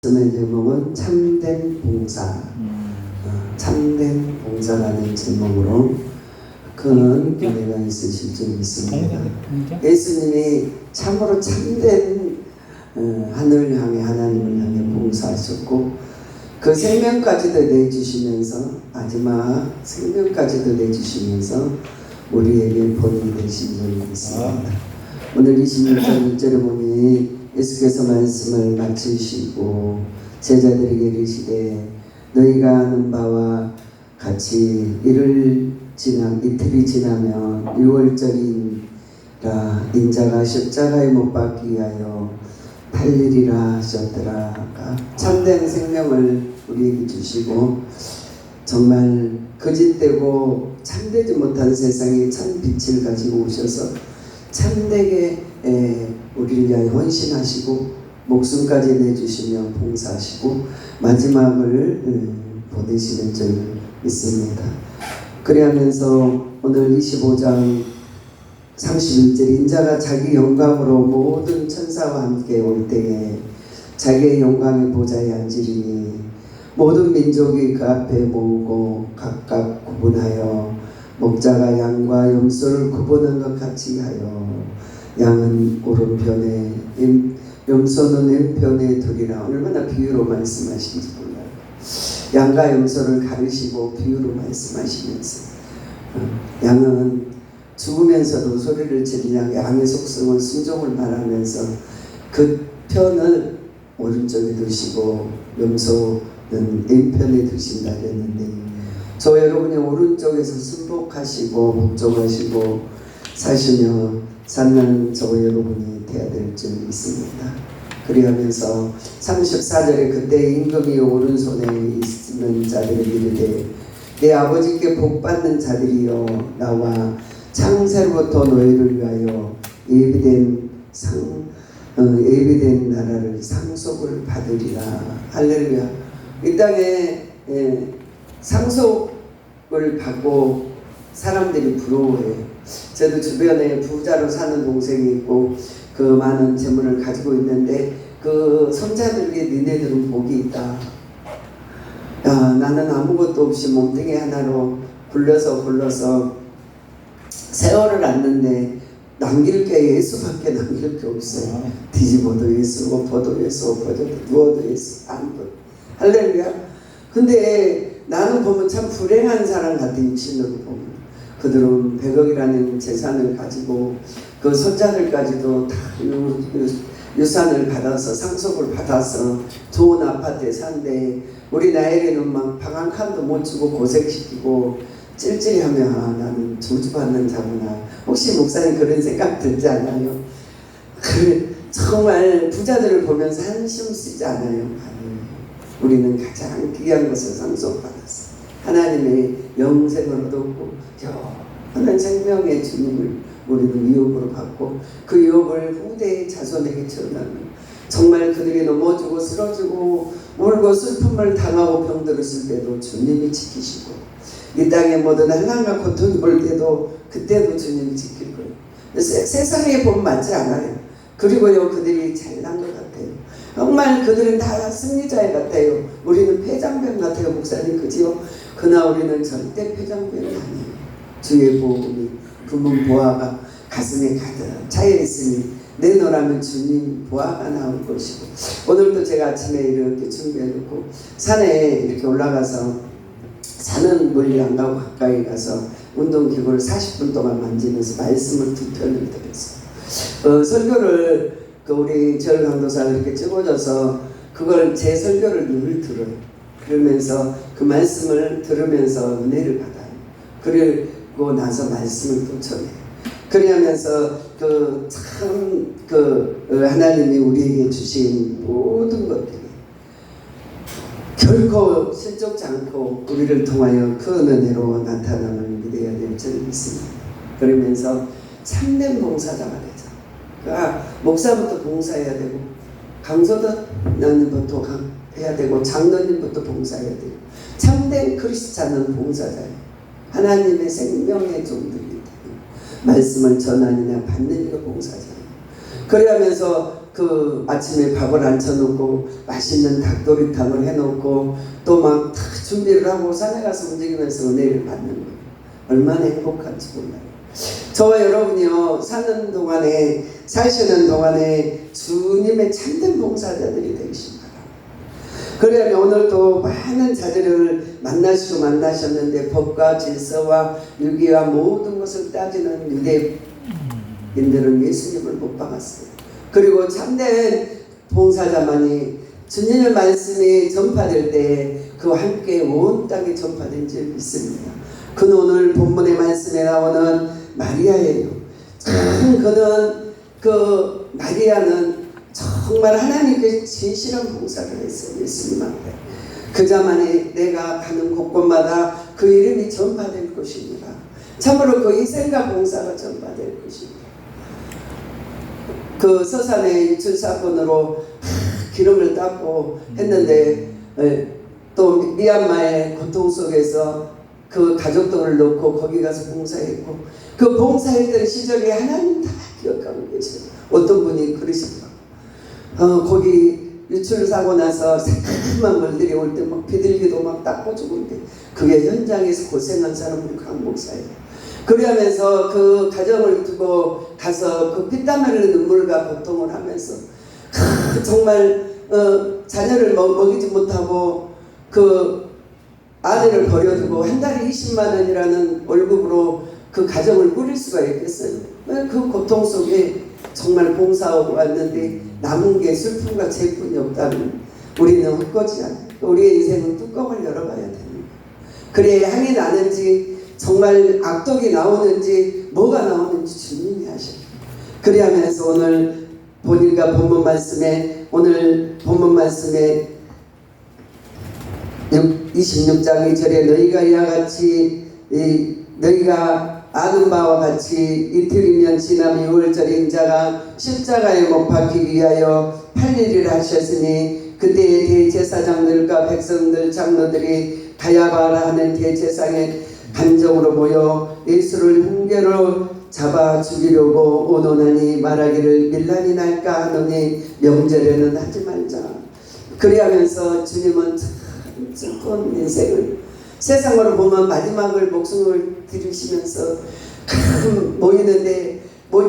말씀의 제목은 참된 봉사, 참된 봉사라는 제목으로 큰 은혜가 있으실 줄 믿습니다. 예수님이 참으로 참된 하늘 향해 하나님을 향해 봉사하셨고 그 생명까지도 내주시면서 마지막 생명까지도 내주시면서 우리에게 본이 되신 줄 믿습니다. 오늘 26절 1절에 보니 예수께서 말씀을 마치시고 제자들에게 이르시되 너희가 아는 바와 같이 이틀이 지나면 6월절이라 인자가 십자가에 못 박기 위하여 팔리리라 하셨더라. 참된 생명을 우리에게 주시고 정말 거짓되고 참되지 못한 세상에 참 빛을 가지고 오셔서 참되게 우리를 위하여 헌신하시고 목숨까지 내주시며 봉사하시고 마지막을 보내시는 줄 믿습니다. 그리하면서 오늘 25장 31절 인자가 자기 영광으로 모든 천사와 함께 올 때에 자기의 영광의 보좌에 앉으리니 모든 민족이 그 앞에 모으고 각각 구분하여 목자가 양과 염소를 구분한 것 같이 하여 양은 오른편에 염소는 왼편에 두리라. 얼마나 비유로 말씀하시는지 몰라요. 양과 염소를 가르시고 비유로 말씀하시면서 양은 죽으면서도 소리를 지르냐 양의 속성은 순종을 말하면서 그 편을 오른쪽에 두시고 염소는 왼편에 두신다 그랬는데 저 여러분이 오른쪽에서 순복하시고 복종하시고 사시며 사는 저 여러분이 되어야 될 줄 믿습니다. 그리하면서 34절에 그때 임금이 오른손에 있는 자들을 이르되 내 아버지께 복받는 자들이여 나와 창세로부터 너희를 위하여 예비된 나라를 상속을 받으리라. 할렐루야. 이 땅에 상속을 받고 사람들이 부러워해요. 저도 주변에 부자로 사는 동생이 있고 그 많은 재물을 가지고 있는데 그 손자들에게 니네들은 복이 있다. 야, 나는 아무것도 없이 몸뚱이 하나로 굴러서 세월을 앉는데 남길 게 예수밖에 남길 게 없어요. 뒤집어도 예수, 엎어도 예수, 엎어져도 누워도 예수, 아무것도. 할렐루야. 근데 나는 보면 참 불행한 사람 같아. 육신으로 보면 그들은 100억이라는 재산을 가지고 그 손자들까지도 다 유산을 받아서 상속을 받아서 좋은 아파트에 산데 우리 나에게는 막 방 한 칸도 못 주고 고생시키고 찔찔하면 나는 저주받는 자구나. 혹시 목사님 그런 생각 들지 않아요? 정말 부자들을 보면서 한심 쓰지 않아요? 우리는 가장 귀한 것을 상속받았어. 하나님의 영생을 얻었고 영원한 생명의 주님을 우리는 유업으로 받고 그 유업을 후대의 자손에게 전하는 정말 그들이 넘어지고 쓰러지고 울고 슬픔을 당하고 병들었을 때도 주님이 지키시고 이 땅에 모든 한란과 고통이 올 때도 그때도 주님이 지킬 거예요. 세상의 본 맞지 않아요. 그리고요 그들이 잘난 것 같아요. 정말 그들은 다 승리자의 같아요. 우리는 패장병 같아요. 목사님 그지요? 그러나 우리는 절대 패장병이 아니에요. 주의 복음이 금은 보화가 가슴에 가득 차여 있으니 내놓으라면 주님 보화가 나올 것이고 오늘도 제가 아침에 이렇게 준비해놓고 산에 이렇게 올라가서 산은 멀리 안 가고 가까이 가서 운동기구를 40분 동안 만지면서 말씀을 2편을 들었어요. 설교를 우리 절 강도사가 이렇게 찍어줘서 그걸 제 설교를 늘 들어요. 그러면서 그 말씀을 들으면서 은혜를 받아요. 그리고 나서 말씀을 또 전해요. 그러면서 하나님이 우리에게 주신 모든 것들이 결코 실족지 않고 우리를 통하여 그 은혜로 나타남을 믿어야 될 줄 믿습니다. 그러면서 참된 봉사자가 되자. 그러니까 목사부터 봉사해야 되고 강소장님부터 해야 되고 장로님부터 봉사해야 되고 참된 크리스찬은 봉사자예요. 하나님의 생명의 종들입니다. 말씀을 전하느냐 받는 이가 봉사자예요. 그러면서 그 아침에 밥을 앉혀놓고 맛있는 닭도리탕을 해놓고 또 막 다 준비를 하고 산에 가서 움직이면서 은혜를 받는 거예요. 얼마나 행복한지 몰라요. 저와 여러분이요 사는 동안에 사시는 동안에 주님의 참된 봉사자들이 되시기 바랍니다. 그러면 오늘도 많은 자들을 만나셨는데 법과 질서와 유기와 모든 것을 따지는 유대인들은 예수님을 못 박았어요. 그리고 참된 봉사자만이 주님의 말씀이 전파될 때 그와 함께 온 땅에 전파된 줄 믿습니다. 그는 오늘 본문의 말씀에 나오는 마리아예요. 참 그는 그 마리아는 정말 하나님께 진실한 봉사를 했어요. 예수님 앞에. 그자만이 내가 가는 곳곳마다 그 이름이 전파될 것입니다. 참으로 그 희생과 봉사가 전파될 것입니다. 그 서산의 유출 사건으로 기름을 닦고 했는데 또 미얀마의 고통 속에서 그 가족들을 놓고 거기 가서 봉사했고 그 봉사했던 시절에 하나님 다 기억하고 계세요. 어떤 분이 그러시더라고요. 거기 유출사고 나서 새까만 물들이 올 때 막 비둘기도 막 닦고 죽은데 그게 현장에서 고생한 사람들이 강 목사예요. 그러면서 그 가정을 두고 가서 그 피땀 흘리는 눈물과 고통을 하면서 정말 자녀를 먹이지 못하고 그 아내를 버려두고 한 달에 20만 원이라는 월급으로 그 가정을 꾸릴 수가 있겠어요. 그 고통 속에 정말 봉사하고 왔는데 남은 게 슬픔과 재뿐이 없다면 우리는 헛거지 않아요. 우리의 인생은 뚜껑을 열어봐야 됩니다. 그래야 향이 나는지 정말 악독이 나오는지 뭐가 나오는지 주님이 하셔요. 그래야면서 오늘 본인과 본문 말씀에 오늘 본문 말씀에 26장 2절에 너희가 이와 같이 너희가 아는 바와 같이 이틀이면 지나면 6월절에 인자가 십자가에 못 박히기 위하여 8일이라 하셨으니 그때의 대제사장들과 백성들 장로들이 가야바라 하는 대제사장의 간정으로 모여 예수를 흉계로 잡아 죽이려고 오노나니 말하기를 밀란이 날까 하노니 명절에는 하지 말자. 그리하면서 주님은 슬픈 인생을 세상으로 보면 마지막을 목숨을 들이시면서 모이는데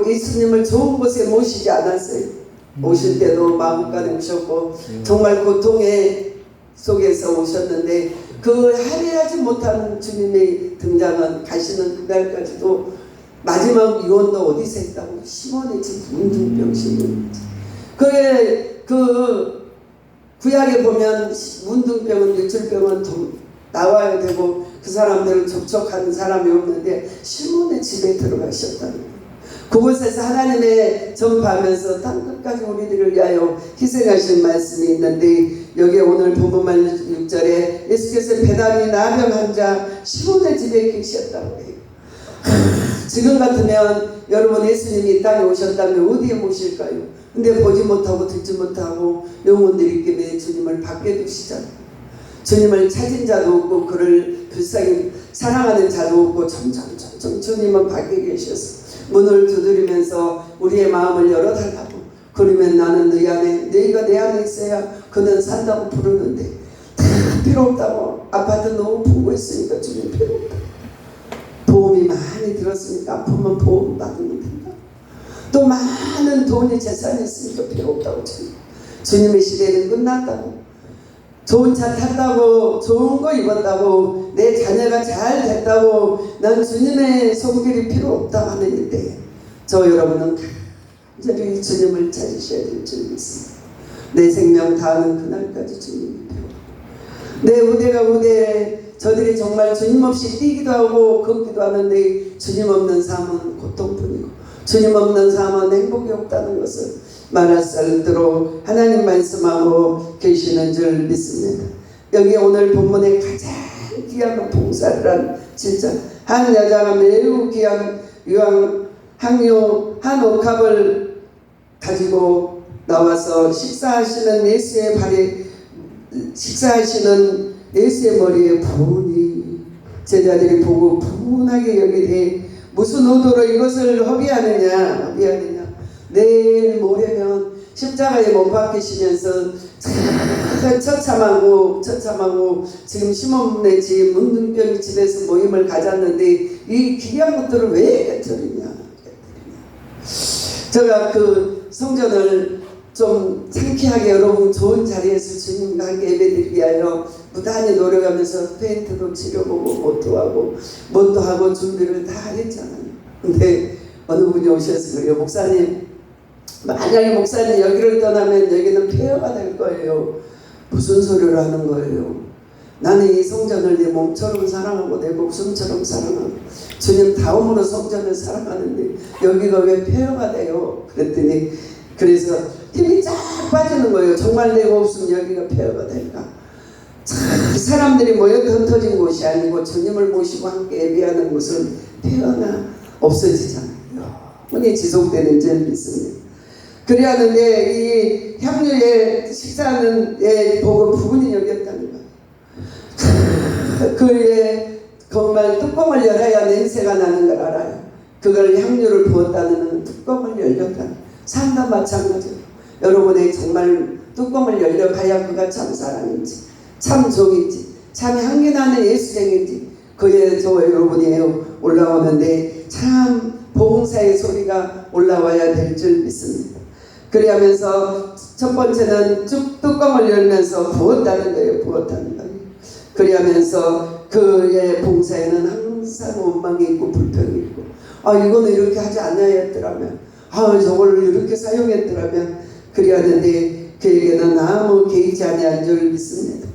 예수님을 좋은 곳에 모시지 않았어요. 오실 때도 마음가에 오셨고 정말 고통의 속에서 오셨는데 그 할애하지 못하는 주님의 등장은 가시는 그날까지도 마지막 유언도 어디서 했다고? 시몬의 집 문둥병. 그게 그 구약에 보면 문둥병은 유출병은 나와야 되고 그 사람들은 접촉하는 사람이 없는데 시몬의 집에 들어가셨다는 거예요. 그곳에서 하나님의 전파하면서 땅끝까지 우리들을 위하여 희생하신 말씀이 있는데 여기에 오늘 본문만 6절에 예수께서 배단이 나병 환자 시몬의 집에 계셨다고 해요. 지금 같으면 여러분 예수님이 이 땅에 오셨다면 어디에 모실까요? 근데 보지 못하고 듣지 못하고 영혼들이 있기에 주님을 밖에 두시잖아요. 주님을 찾은 자도 없고 그를 불쌍히 사랑하는 자도 없고 점점 주님은 밖에 계셔서 문을 두드리면서 우리의 마음을 열어달라고. 그러면 나는 너희 안에 너희가 내 안에 있어야 그는 산다고 부르는데 다 필요 없다고. 아파트 너무 풍부했으니까 주님 필요 없다. 보험이 많이 들었으니까 아프면 보험 받으면 된다. 또 많은 돈이 재산이 있으니까 필요 없다고. 주님의 시대는 끝났다고. 좋은 차 탔다고 좋은 거 입었다고 내 자녀가 잘 됐다고 난 주님의 손길이 필요 없다고 하는 일때 저 여러분은 간절히 주님을 찾으셔야 될 줄 믿습니다. 내 생명 다하는 그날까지 주님이 필요하고 내 우대가 우대에 저들이 정말 주님 없이 뛰기도 하고 걷기도 하는데 주님 없는 삶은 고통뿐이고 주님 없는 삶은 행복이 없다는 것을 말할 수 있도록 하나님 말씀하고 계시는 줄 믿습니다. 여기 오늘 본문에 가장 귀한 봉사를 한 진짜 한 여자가 매우 귀한 향유 한 옥합을 가지고 나와서 식사하시는 예수의 머리에 부으니 제자들이 보고 분하게 여기되 무슨 의도로 이것을 허비하느냐 내일 모레면 십자가에 못 박히시면서 처참하고 지금 심없네 집 문둥병이 집에서 모임을 가졌는데 이 귀한 것들을 왜 깨뜨리냐. 제가 그 성전을 좀 상쾌하게 여러분 좋은 자리에서 주님과 함께 예배드리기 위하여 무단히 노력하면서 페인트도 치려보고 못도 하고 준비를 다 했잖아요. 근데 어느 분이 오셔서 그래요. 목사님, 만약에 목사님 여기를 떠나면 여기는 폐허가 될 거예요. 무슨 소리를 하는 거예요? 나는 이 성전을 내 몸처럼 사랑하고 내 목숨처럼 사랑하고 주님 다음으로 성전을 사랑하는데 여기가 왜 폐허가 돼요? 그랬더니 그래서 힘이 쫙 빠지는 거예요. 정말 내가 없으면 여기가 폐허가 될까? 사람들이 모여 흩어진 곳이 아니고 주님을 모시고 함께 예배하는 곳은 폐허나 없어지잖아요. 영원히 지속되는 줄 믿습니다. 그래야 하는데 이 향유의 식사하는 복은 부분이 여겼다는 거예요. 그에 정말 뚜껑을 열어야 냄새가 나는 걸 알아요. 그걸 향유를 부었다는 뚜껑을 열렸다는 삶과 마찬가지로 여러분의 정말 뚜껑을 열려봐야 그가 참 사랑인지 참 종인지 참 향기나는 예수쟁인지 그에 저 여러분이 올라오는데 참 봉사의 소리가 올라와야 될 줄 믿습니다. 그리하면서 첫 번째는 쭉 뚜껑을 열면서 부었다는 거예요. 부었다는 거예요. 그리하면서 그의 봉사에는 항상 원망이 있고 불평이 있고 이거는 이렇게 하지 않아야 했더라면 저걸 이렇게 사용했더라면 그리하는데 그에게는 아무 개의치 아니한 줄 믿습니다.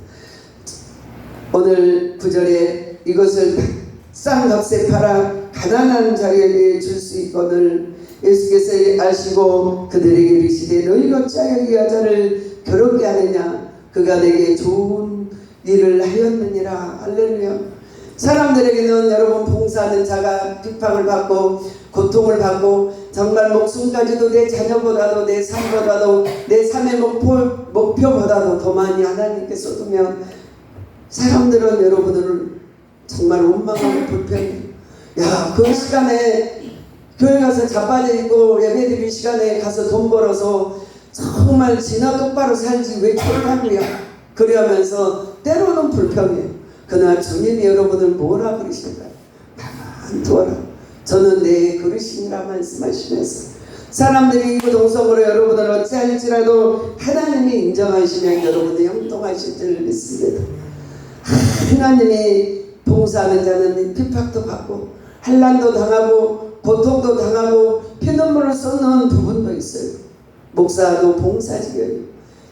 오늘 9절에 이것을 싼 값에 팔아 가난한 자에게 줄 수 있거늘 예수께서 아시고 그들에게 이르시되 너희가 어찌하여 이 여자를 괴롭게 하느냐 그가 내게 좋은 일을 하였느니라. 할렐루야. 사람들에게는 여러분 봉사하는 자가 핍박을 받고 고통을 받고 정말 목숨까지도 내 자녀보다도 내 삶보다도 내 삶의 목표보다도 더 많이 하나님께 쏟으면 사람들은 여러분을 정말 원망하고 불평해요. 그 시간에 교회 가서 자빠져 있고 예배드릴 시간에 가서 돈 벌어서 정말 지나 똑바로 살지 왜 졸라고야. 그러면서 때로는 불평해요. 그러나 주님이 여러분을 뭐라 그러실까요? 가만 두어라. 저는 내 그릇이니라 말씀하시면서 사람들이 이구동성으로 여러분을 어찌할지라도 하나님이 인정하시면 여러분이 형통하실 줄 믿습니다. 하나님이 봉사하는 자는 핍박도 받고 환난도 당하고 고통도 당하고 피눈물을 쏟는 부분도 있어요. 목사도 봉사직이에요.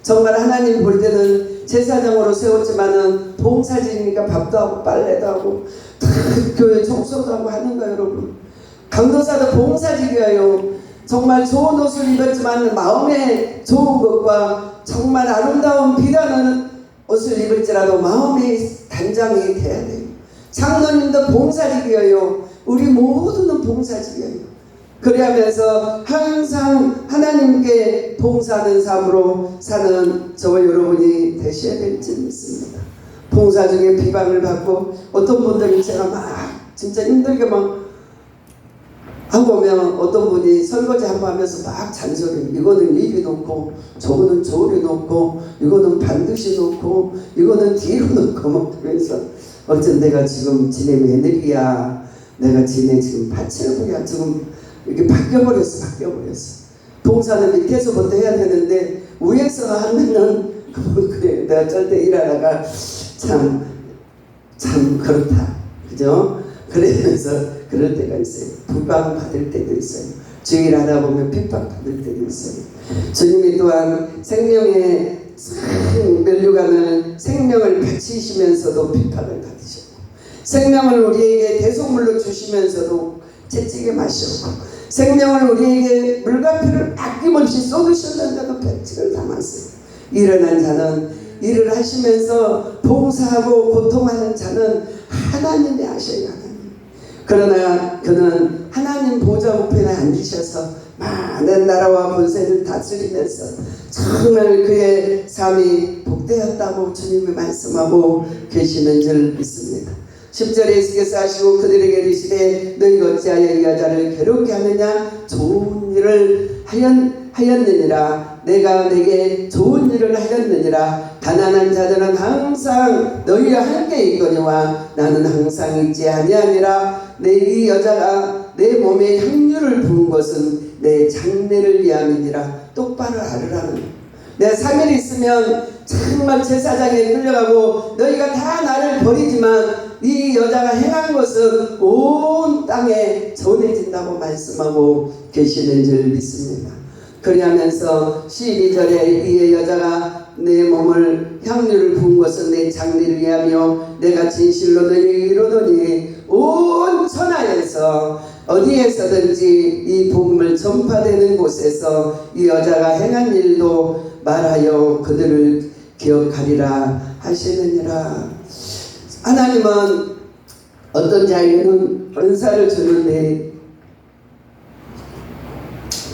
정말 하나님 볼 때는 제사장으로 세웠지만은 봉사직이니까 밥도 하고 빨래도 하고 교회 청소도 하고 하는 거예요. 여러분 강도사도 봉사직이에요. 정말 좋은 옷을 입었지만 마음에 좋은 것과 정말 아름다운 비단은 옷을 입을지라도 마음의 단장이 돼야 돼요. 장로님도 봉사직이에요. 우리 모두는 봉사직이에요. 그래하면서 항상 하나님께 봉사하는 삶으로 사는 저와 여러분이 되셔야 될지 믿습니다. 봉사 중에 비방을 받고 어떤 분들은 제가 막 진짜 힘들게 막 하고 오면 어떤 분이 설거지 한번 하면서 막 잔소리 이거는 이리 놓고 저거는 저리 놓고 이거는 반드시 놓고 이거는 뒤로 놓고 막 그러면서 어쩐 내가 지금 지네 며느리야 내가 지네 지금 파채부야 지금 이렇게 바뀌어버렸어. 봉사는 밑에서부터 해야 되는데 위에서 하면은 그래 내가 절대 일하다가 참 그렇다 그죠? 그러면서 그럴 때가 있어요. 불방 받을 때도 있어요. 주일 하다 보면 핍박 받을 때도 있어요. 주님이 또한 생명의 면류관을 생명을 바치시면서도 핍박을 받으셨고 생명을 우리에게 대속물로 주시면서도 채찍에 마셨고 생명을 우리에게 물과 피를 아낌없이 쏟으셨는데도 배척을 당했어요. 일어난 자는 일을 하시면서 봉사하고 고통하는 자는 하나님이 하셔야 하나님. 그러나 그는 하나님 보좌 우편에 앉으셔서 많은 나라와 권세를 다스리면서 정말 그의 삶이 복되었다고 주님이 말씀하고 계시는 줄 믿습니다. 10절에 예수께서 하시고 그들에게 이르시되 너희가 어찌하여 이 여자를 괴롭게 하느냐 좋은 일을 하였느니라. 내가 내게 좋은 일을 하였느니라. 가난한 자들은 항상 너희와 함께 있거니와 나는 항상 있지 아니하니라. 이 여자가 내 몸에 향유를 부은 것은 내 장례를 위함이니라. 똑바로 알으라는 거예요. 내가 3일 있으면 정말 제사장에 끌려가고 너희가 다 나를 버리지만 이 여자가 행한 것은 온 땅에 전해진다고 말씀하고 계시는 줄 믿습니다. 그리하면서 12절에 이 여자가 내 몸을 향유를 부은 것은 내 장례를 위하며 내가 진실로 너희에게 이르노니 온 천하에서 어디에서든지 이 복음을 전파되는 곳에서 이 여자가 행한 일도 말하여 그들을 기억하리라 하시느니라. 하나님은 어떤 자에게는 은사를 주는데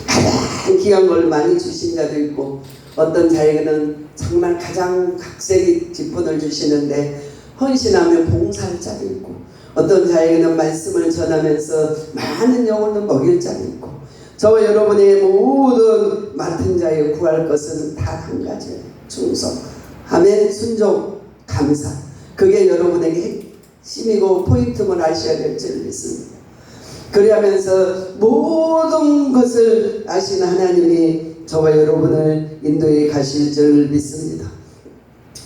가장 귀한 걸 많이 주신 자도 있고, 어떤 자에게는 정말 가장 각색의 직분을 주시는데 헌신하며 봉사할 자도 있고, 어떤 자에게는 말씀을 전하면서 많은 영혼을 먹일 자도 있고, 저와 여러분의 모든 맡은 자에 구할 것은 다 한 가지예요. 충성, 아멘, 순종, 감사. 그게 여러분에게 핵심이고 포인트를 아셔야 될 줄 믿습니다. 그리하면서 모든 것을 아시는 하나님이 저와 여러분을 인도해 가실 줄 믿습니다.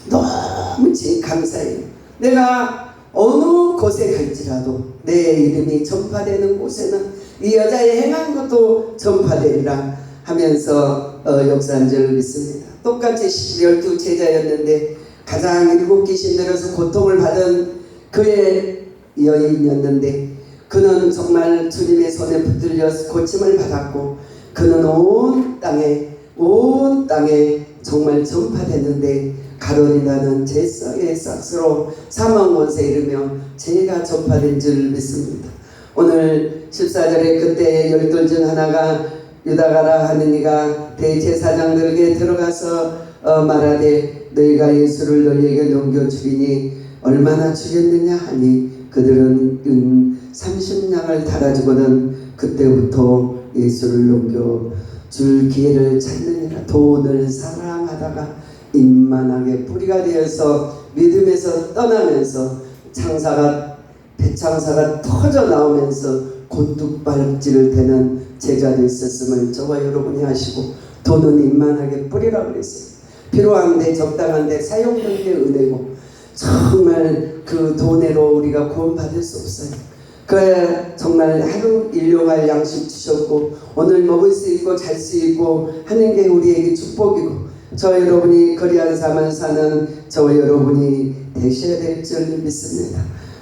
너무 감사해요. 내가 어느 곳에 갈지라도 내 이름이 전파되는 곳에는 이 여자의 행한 것도 전파되리라 하면서 역사한 줄 믿습니다. 똑같이 12 제자였는데 가장 7 귀신 들어서 고통을 받은 그의 여인이었는데, 그는 정말 주님의 손에 붙들려 고침을 받았고 그는 온 땅에 정말 전파됐는데, 가론이라는 제사의 싹스로 사망 원세에 이르며 죄가 전파된 줄 믿습니다. 오늘 14절에 그때 12 중 하나가 유다가라 하는 이가 대제사장들에게 들어가서 말하되 너희가 예수를 너희에게 넘겨주리니 얼마나 주겠느냐 하니 그들은 30냥을 달아주거든 그때부터 예수를 넘겨줄 기회를 찾느니라. 돈을 사랑하다가 임만하게 뿌리가 되어서 믿음에서 떠나면서 배창사가 터져 나오면서 곤두발질을 대는 제자도 있었음을 저와 여러분이 아시고, 돈은 임만하게 뿌리라고 그랬어요. 필요한데 적당한데 사용하는 게 은혜고, 정말 그 돈으로 우리가 구원받을 수 없어요. 그래 정말 하루 일용할 양식 주셨고 오늘 먹을 수 있고 잘 수 있고 하는 게 우리에게 축복이고, 저와 여러분이 그리한 삶을 사는 저와 여러분이 되셔야 될 줄 믿습니다.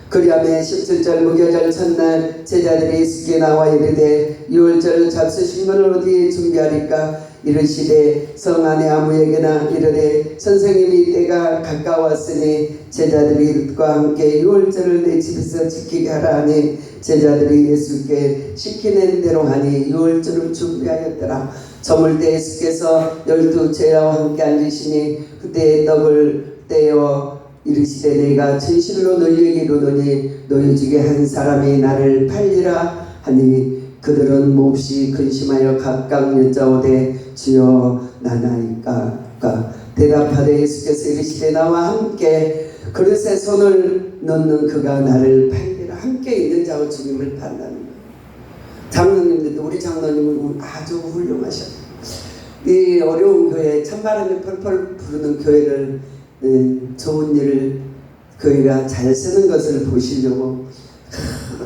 그리하며 17절 무교절 첫날 제자들이 예수께 나와 이르되 유월절 잡수신 것을 어디에 준비하리까? 이르시되 성 안에 아무에게나 이르되 선생님이 때가 가까웠으니 제자들과 함께 유월절을 내 집에서 지키게 하라 하니 제자들이 예수께 시키는 대로 하니 유월절을 준비하였더라. 저물 때 예수께서 12제자와 함께 앉으시니 그때 떡을 떼어 이르시되 내가 진실로 너희에게 이르노니 너희 중에 한 사람이 나를 팔리라 하니 그들은 몹시 근심하여 각각 여짜오되 주여 나나이까? 대답하되 예수께서 이르시되 나와 함께 그릇에 손을 넣는 그가 나를 팔리라. 함께 있는 자와 주님을 판다는 거예요. 장로님들도 우리 장로님은 아주 훌륭하셔요. 이 어려운 교회 찬바람이 펄펄 부르는 교회를 좋은 일을 교회가 잘 쓰는 것을 보시려고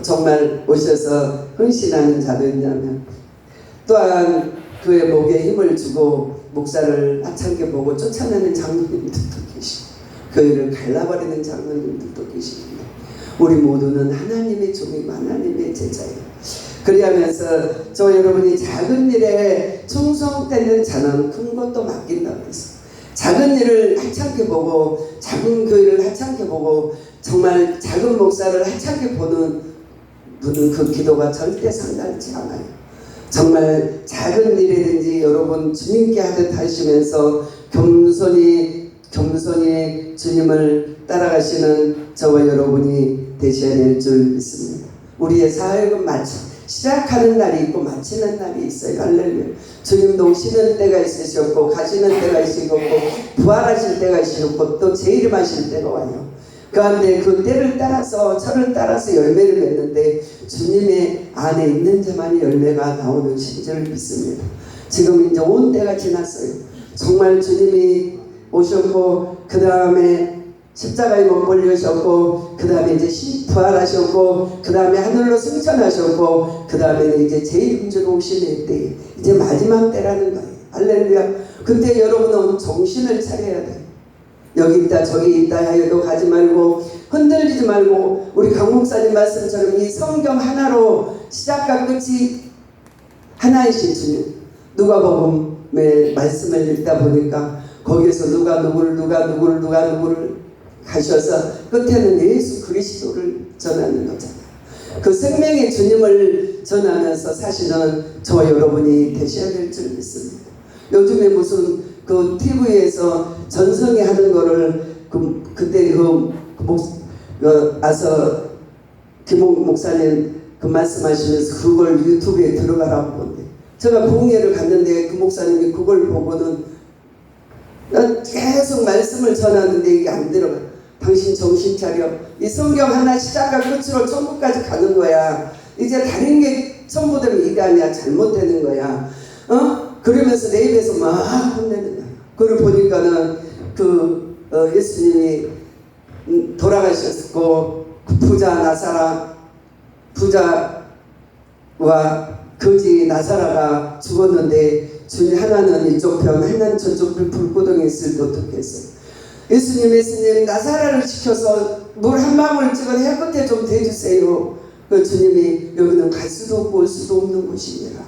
정말 오셔서 헌신하는 자도 있냐면, 또한 그의 목에 힘을 주고 목사를 하찮게 보고 쫓아내는 장로님들도 계시고 교회를 갈라버리는 장로님들도 계십니다. 우리 모두는 하나님의 종이고 하나님의 제자예요. 그리하면서 저 여러분이 작은 일에 충성되는 자는 큰 것도 맡긴다고 했어요. 작은 일을 하찮게 보고 작은 교회를 하찮게 보고 정말 작은 목사를 하찮게 보는 분은 그 기도가 절대 상달지 않아요. 정말 작은 일이든지 여러분 주님께 하듯 하시면서 겸손히 주님을 따라가시는 저와 여러분이 되셔야 될 줄 믿습니다. 우리의 사역은 마치 시작하는 날이 있고 마치는 날이 있어요. 할렐루야. 주님도 오시는 때가 있으셨고 가시는 때가 있으셨고 부활하실 때가 있으셨고 또 재림하실 때가 와요. 그런데 그 때를 따라서 철을 따라서 열매를 맺는데 주님의 안에 있는 자만이 열매가 나오는 신줄을 믿습니다. 지금 이제 온 때가 지났어요. 정말 주님이 오셨고 그 다음에 십자가에 못 걸리셨고 그 다음에 이제 부활하셨고 그 다음에 하늘로 승천하셨고 그 다음에는 이제 재림주로 오시는 때 이제 마지막 때라는 거예요. 할렐루야. 그때 여러분은 정신을 차려야 돼요. 여기 있다 저기 있다 하여도 가지 말고 흔들리지 말고 우리 강 목사님 말씀처럼 이 성경 하나로 시작과 끝이 하나이신 주님. 누가복음의 말씀을 읽다 보니까 거기에서 누가 누구를 가셔서 끝에는 예수 그리스도를 전하는 거잖아요. 그 생명의 주님을 전하면서 사실은 저와 여러분이 되셔야 될 줄 믿습니다. 요즘에 무슨 그 TV에서 전성기 하는 거를 그때 김홍 목사님 그 말씀하시면서 그걸 유튜브에 들어가라고 보는데 제가 부흥회를 갔는데 그 목사님이 그걸 보고는 계속 말씀을 전하는데 이게 안 들어가. 당신 정신 차려. 이 성경 하나 시작과 끝으로 천국까지 가는 거야. 이제 다른 게 전부 다 이단이야. 잘못되는 거야. 그러면서 내 입에서 막 혼내는 거야. 그걸 보니까는 예수님이 돌아가셨고 부자와 거지 나사라가 죽었는데 주님 하나는 이쪽 편 하나는 저쪽 불구덩이에 있을 때 어떻게 했어요? 예수님 나사라를 시켜서 물 한 방울 찍어 해 끝에 좀 대주세요. 그 주님이 여기는 갈 수도 없고 올 수도 없는 곳이니라.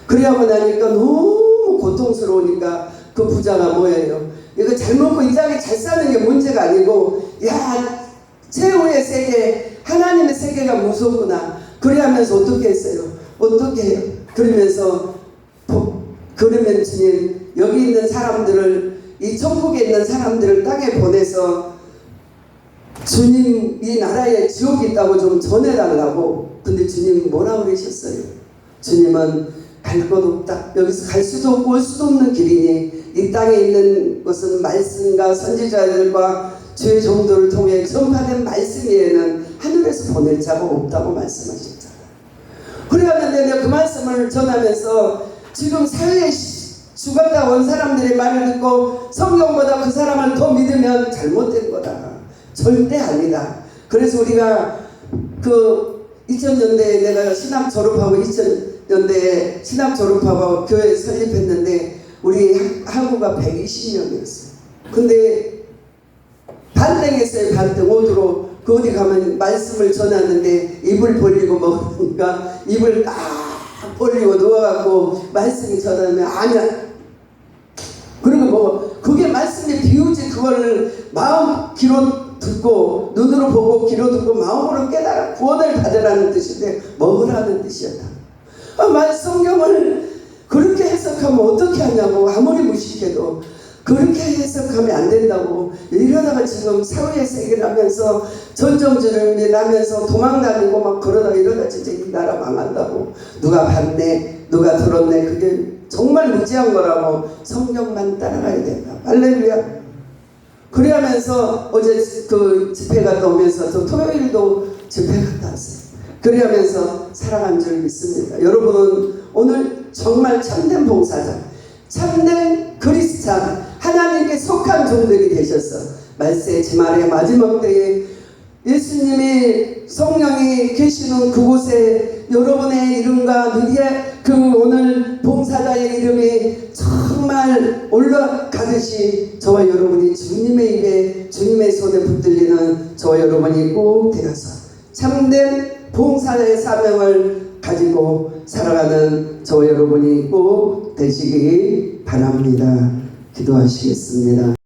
그래하고 나니까 너무 고통스러우니까 그 부자가 뭐예요? 이거 잘 먹고 이 땅에 잘 사는 게 문제가 아니고 최후의 세계 하나님의 세계가 무섭구나. 그래 하면서 어떻게 했어요? 어떻게 해요? 그러면서 그러면 주님 여기 있는 사람들을 이 천국에 있는 사람들을 땅에 보내서 주님 이 나라에 지옥이 있다고 좀 전해달라고. 근데 주님 뭐라고 그러셨어요? 주님은 갈 것 없다. 여기서 갈 수도 없고 올 수도 없는 길이니 이 땅에 있는 것은 말씀과 선지자들과 주의 종들을 통해 전파된 말씀 외에는 하늘에서 보낼 자가 없다고 말씀하셨잖아요. 그래가지고 내가 그 말씀을 전하면서 지금 사회에 죽었다 온 사람들의 말을 듣고 성경보다 그 사람을 더 믿으면 잘못된 거다. 절대 아니다. 그래서 우리가 2000년대에 내가 신학 졸업하고 2000년대에 신학 졸업하고 교회 설립했는데 우리 학우가 120명이었어요. 근데 반등했어요. 반등. 오도로 어디 가면 말씀을 전하는데 입을 벌리고 먹으니까 입을 딱 벌리고 누워갖고 말씀이 전하면 아니야. 그리고 그게 말씀이 비우지 그거를 마음 귀로 듣고 눈으로 보고 귀로 듣고 마음으로 깨달아 구원을 받으라는 뜻인데 먹으라는 뜻이었다. 성경을 그렇게 해석하면 어떻게 하냐고. 아무리 무식해도 그렇게 해석하면 안 된다고. 이러다가 지금 사회의 세계를 하면서 전정주를 나면서 도망다니고 막 그러다가 이러다 진짜 이 나라 망한다고. 누가 봤네 누가 들었네. 그게 정말 무지한 거라고. 성경만 따라가야 된다. 할렐루야. 그러면서 어제 집회 갔다 오면서 저 토요일도 집회 갔다 왔어요. 그러면서 살아간 줄 믿습니다. 여러분은 오늘 정말 참된 봉사자, 참된 그리스찬, 하나님께 속한 종들이 되셔서 말세 지말의 마지막 때에 예수님이 성령이 계시는 그곳에 여러분의 이름과 오늘 봉사자의 이름이 정말 올라가듯이 저와 여러분이 주님의 입에 주님의 손에 붙들리는 저와 여러분이 꼭 되어서 참된 봉사의 사명을 가지고 살아가는 저와 여러분이 꼭 되시기 바랍니다. 기도하시겠습니다.